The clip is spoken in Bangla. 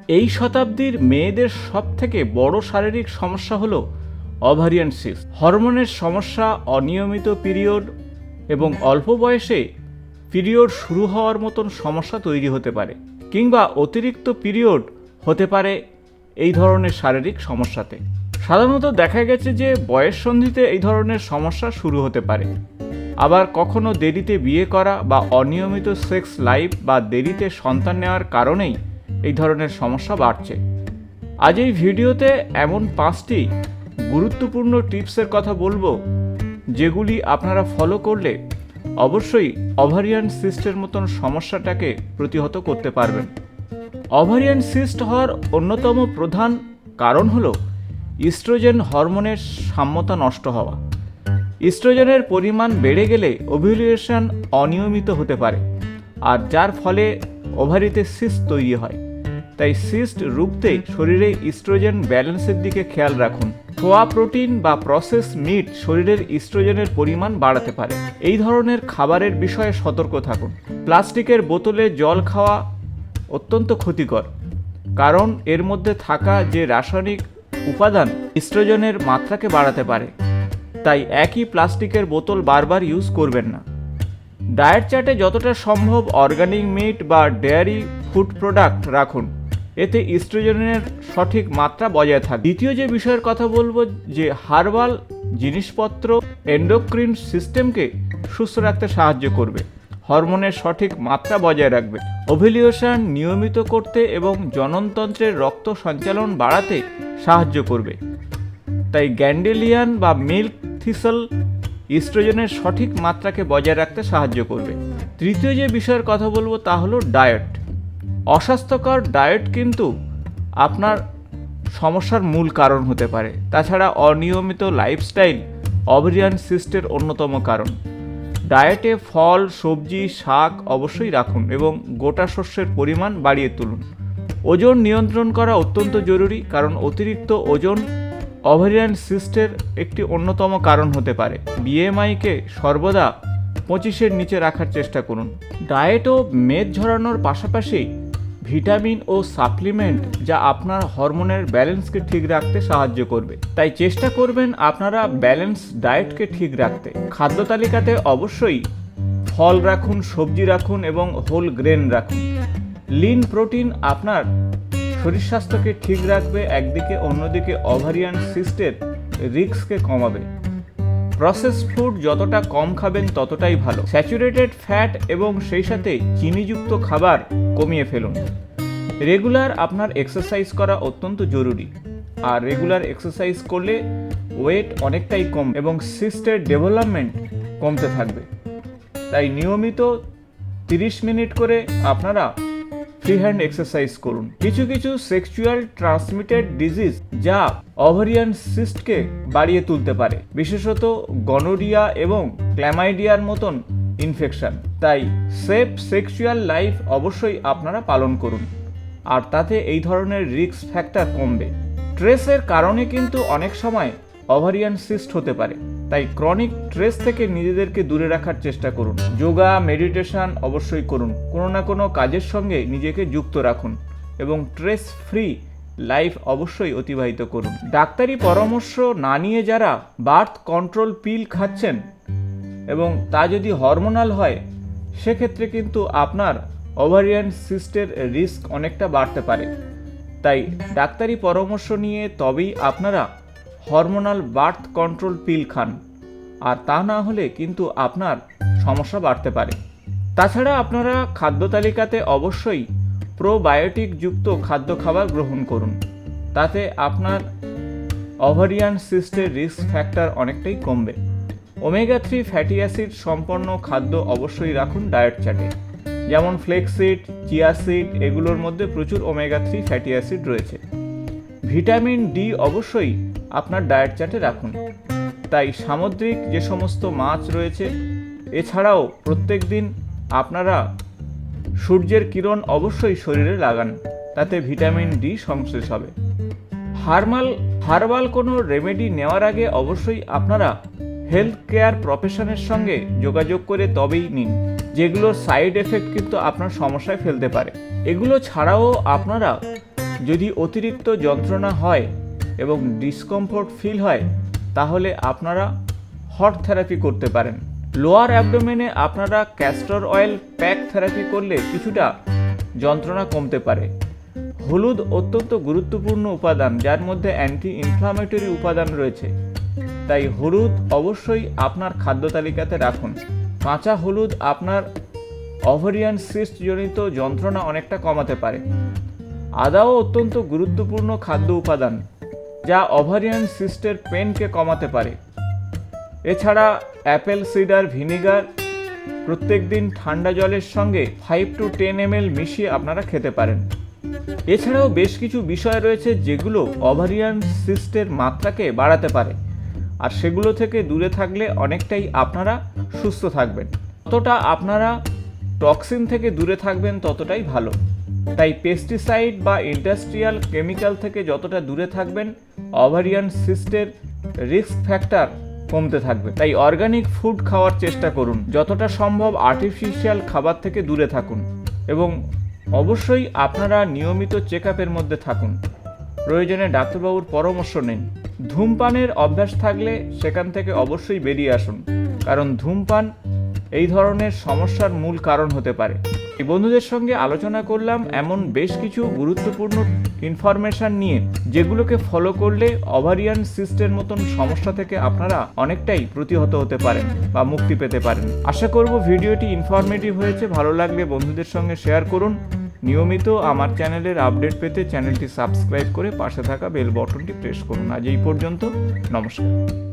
এই শতাব্দীর মেয়েদের সবথেকে বড় শারীরিক সমস্যা হলো ওভারিয়ান সিস্ট। হরমোনের সমস্যা, অনিয়মিত পিরিয়ড এবং অল্প বয়সে পিরিয়ড শুরু হওয়ার মতন সমস্যা তৈরি হতে পারে, কিংবা অতিরিক্ত পিরিয়ড হতে পারে এই ধরনের শারীরিক সমস্যাতে। সাধারণত দেখা গেছে যে বয়ঃসন্ধিতে এই ধরনের সমস্যা শুরু হতে পারে। আবার কখনো দেরিতে বিয়ে করা বা অনিয়মিত সেক্স লাইফ বা দেরিতে সন্তান নেওয়ার কারণেই এই ধরনের সমস্যা বাড়ছে। আজ এই ভিডিওতে এমন 5টি গুরুত্বপূর্ণ টিপসের কথা বলবো, যেগুলি আপনারা ফলো করলে অবশ্যই ওভারিয়ান সিস্টের মতন সমস্যাটাকে প্রতিহত করতে পারবেন। ওভারিয়ান সিস্ট হওয়ার অন্যতম প্রধান কারণ হলো ইস্ট্রোজেন হরমোনের সাম্যতা নষ্ট হওয়া। ইস্ট্রোজেনের পরিমাণ বেড়ে গেলে ওভ্যুলেশন অনিয়মিত হতে পারে, আর যার ফলে ওভারিতে সিস্ট তৈরি হয়। তাই সিস্ট রুখতে শরীরে ইস্ট্রোজেন ব্যালেন্সের দিকে খেয়াল রাখুন। সোয়া প্রোটিন বা প্রসেস মিট শরীরের ইস্ট্রোজেনের পরিমাণ বাড়াতে পারে। এই ধরনের খাবারের বিষয়ে সতর্ক থাকুন। প্লাস্টিকের বোতলে জল খাওয়া অত্যন্ত ক্ষতিকর, কারণ এর মধ্যে থাকা যে রাসায়নিক উপাদান ইস্ট্রোজেনের মাত্রাকে বাড়াতে পারে। তাই একই প্লাস্টিকের বোতল বারবার ইউজ করবেন না। ডায়েট চার্টে যতটা সম্ভব অর্গানিক মিট বা ডেয়ারি ফুড প্রোডাক্ট রাখুন, এতে ইস্ট্রোজেনের সঠিক মাত্রা বজায় থাকে। দ্বিতীয় যে বিষয়ের কথা বলবো, যে হার্বাল জিনিসপত্র এন্ডোক্রিন সিস্টেমকে সুস্থ রাখতে সাহায্য করবে, হরমোনের সঠিক মাত্রা বজায় রাখবে, ওভ্যুলেশন নিয়মিত করতে এবং জননতন্ত্রের রক্ত সঞ্চালন বাড়াতে সাহায্য করবে। তাই গ্যান্ডেলিয়ান বা মিল্ক থিসল ইস্ট্রোজেনের সঠিক মাত্রাকে বজায় রাখতে সাহায্য করবে। তৃতীয় যে বিষয়ের কথা বলবো তা হলো ডায়েট। অস্বাস্থ্যকর ডায়েট কিন্তু আপনার সমস্যার মূল কারণ হতে পারে। তাছাড়া অনিয়মিত লাইফস্টাইল ওভারিয়ান সিস্টের অন্যতম কারণ। ডায়েটে ফল, সবজি, শাক অবশ্যই রাখুন এবং গোটা শস্যের পরিমাণ বাড়িয়ে তুলুন। ওজন নিয়ন্ত্রণ করা অত্যন্ত জরুরি, কারণ অতিরিক্ত ওজন ওভারিয়ান সিস্টের একটি অন্যতম কারণ হতে পারে। বিএমআইকে সর্বদা 25-এর নিচে রাখার চেষ্টা করুন। ডায়েট ও মেদ ঝরানোর পাশাপাশি ভিটামিন ও সাপ্লিমেন্ট যা আপনার হরমোনের ব্যালেন্সকে ঠিক রাখতে সাহায্য করবে। তাই চেষ্টা করবেন আপনারা ব্যালেন্স ডায়েটকে ঠিক রাখতে। খাদ্য তালিকাতে অবশ্যই ফল রাখুন, সবজি রাখুন এবং হোল গ্রেন রাখুন। লিন প্রোটিন আপনার শরীর স্বাস্থ্যকে ঠিক রাখবে একদিকে, অন্যদিকে ওভারিয়ান সিস্টের রিস্ককে কমাবে। প্রসেস ফুড যতটা কম খাবেন ততটাই ভালো। স্যাচুরেটেড ফ্যাট এবং সেই সাথে চিনিযুক্ত খাবার কমিয়ে ফেলুন। রেগুলার আপনার এক্সারসাইজ করা অত্যন্ত জরুরি, আর রেগুলার এক্সারসাইজ করলে ওয়েট অনেকটাই কম এবং সিস্টের ডেভেলপমেন্ট কমতে থাকবে। তাই নিয়মিত 30 মিনিট করে আপনারা ফ্রি হ্যান্ড এক্সারসাইজ করুন। কিছু কিছু সেক্সুয়াল ট্রান্সমিটেড ডিজিজ যা ওভারিয়ান সিস্টকে বাড়িয়ে তুলতে পারে, বিশেষত গনোরিয়া এবং ক্ল্যামাইডিয়ার মতন ইনফেকশন। তাই সেফ সেক্সুয়াল লাইফ অবশ্যই আপনারা পালন করুন, আর তাতে এই ধরনের রিস্ক ফ্যাক্টর কমবে। স্ট্রেসের কারণে কিন্তু অনেক সময় ওভারিয়ান সিস্ট হতে পারে, তাই ক্রনিক স্ট্রেস থেকে নিজেদেরকে দূরে রাখার চেষ্টা করুন। যোগা, মেডিটেশন অবশ্যই করুন। কোনো না কোনো কাজের সঙ্গে নিজেকে যুক্ত রাখুন এবং স্ট্রেস ফ্রি লাইফ অবশ্যই অতিবাহিত করুন। ডাক্তারি পরামর্শ না নিয়ে যারা বার্থ কন্ট্রোল পিল খাচ্ছেন এবং তা যদি হরমোনাল হয়, সেক্ষেত্রে কিন্তু আপনার ওভারিয়ান সিস্টের রিস্ক অনেকটা বাড়তে পারে। তাই ডাক্তারি পরামর্শ নিয়ে তবেই আপনারা হরমোনাল বার্থ কন্ট্রোল পিল খান, আর তা না হলে কিন্তু আপনার সমস্যা বাড়তে পারে। তাছাড়া আপনারা খাদ্য তালিকাতে অবশ্যই প্রোবায়োটিক যুক্ত খাদ্য খাবার গ্রহণ করুন, তাতে আপনার ওভারিয়ান সিস্টের রিস্ক ফ্যাক্টর অনেকটাই কমবে। ওমেগা 3 ফ্যাটি অ্যাসিড সম্পন্ন খাদ্য অবশ্যই রাখুন ডায়েট চার্টে, যেমন ফ্লেক্স সিড, চিয়া সিড, এগুলোর মধ্যে প্রচুর ওমেগা 3 ফ্যাটি অ্যাসিড রয়েছে। ভিটামিন ডি অবশ্যই আপনার ডায়েট চার্টে রাখুন। তাই সামুদ্রিক যে সমস্ত মাছ রয়েছে, এছাড়াও প্রত্যেক দিন আপনারা সূর্যের কিরণ অবশ্যই শরীরে লাগান, তাতে ভিটামিন ডি সংশ্লেষ হবে। হার্বাল কোনো রেমেডি নেওয়ার আগে অবশ্যই আপনারা হেলথ কেয়ার প্রফেশনের সঙ্গে যোগাযোগ করে তবেই নিন, যেগুলোর সাইড এফেক্ট কিন্তু আপনার সমস্যায় ফেলতে পারে। এগুলো ছাড়াও আপনারা যদি অতিরিক্ত যন্ত্রণা হয় এবং ডিসকমফোর্ট ফিল হয় তাহলে আপনারা হট থেরাপি করতে পারেন। লোয়ার অ্যাবডোমেনে আপনারা ক্যাস্টর অয়েল প্যাক থেরাপি করলে কিছুটা যন্ত্রণা কমতে পারে। হলুদ অত্যন্ত গুরুত্বপূর্ণ উপাদান, যার মধ্যে অ্যান্টি ইনফ্লামেটরি উপাদান রয়েছে, তাই হলুদ অবশ্যই আপনার খাদ্য তালিকাতে রাখুন। কাঁচা হলুদ আপনার ওভারিয়ান সিস্ট জনিত যন্ত্রণা অনেকটা কমাতে পারে। আদাও অত্যন্ত গুরুত্বপূর্ণ খাদ্য উপাদান, যা ওভারিয়ান সিস্টের পেনকে কমাতে পারে। এছাড়া অ্যাপেল সিডার ভিনিগার প্রত্যেক দিন ঠান্ডা জলের সঙ্গে 5 to 10 ml মিশিয়ে আপনারা খেতে পারেন। এছাড়াও বেশ কিছু বিষয় রয়েছে যেগুলো ওভারিয়ান সিস্টের মাত্রাকে বাড়াতে পারে, আর সেগুলো থেকে দূরে থাকলে অনেকটাই আপনারা সুস্থ থাকবেন। যতটা আপনারা টক্সিন থেকে দূরে থাকবেন ততটাই ভালো। তাই পেস্টিসাইড বা ইন্ডাস্ট্রিয়াল কেমিক্যাল থেকে যতটা দূরে থাকবেন ওভারিয়ান সিস্টের রিস্ক ফ্যাক্টর কমতে থাকবে। তাই অর্গানিক ফুড খাওয়ার চেষ্টা করুন, যতটা সম্ভব আর্টিফিশিয়াল খাবার থেকে দূরে থাকুন এবং অবশ্যই আপনারা নিয়মিত চেক আপের মধ্যে থাকুন। প্রয়োজনে ডাক্তারবাবুর পরামর্শ নিন। ধূমপানের অভ্যাস থাকলে সেখান থেকে অবশ্যই বেরিয়ে আসুন, কারণ ধূমপান এই ধরনের সমস্যার মূল কারণ হতে পারে। এই বন্ধুদের সঙ্গে আলোচনা করলাম এমন বেশ কিছু গুরুত্বপূর্ণ ইনফরমেশন নিয়ে, যেগুলোকে ফলো করলে ওভারিয়ান সিস্টের মতন সমস্যা থেকে আপনারা অনেকটাই প্রতিহত হতে পারেন বা মুক্তি পেতে পারেন। আশা করব ভিডিওটি ইনফরমেটিভ হয়েছে। ভালো লাগলে বন্ধুদের সঙ্গে শেয়ার করুন। নিয়মিত আমার চ্যানেলের আপডেট পেতে চ্যানেলটি সাবস্ক্রাইব করে পাশে থাকা বেল বটনটি প্রেস করুন। আজ এই পর্যন্ত, নমস্কার।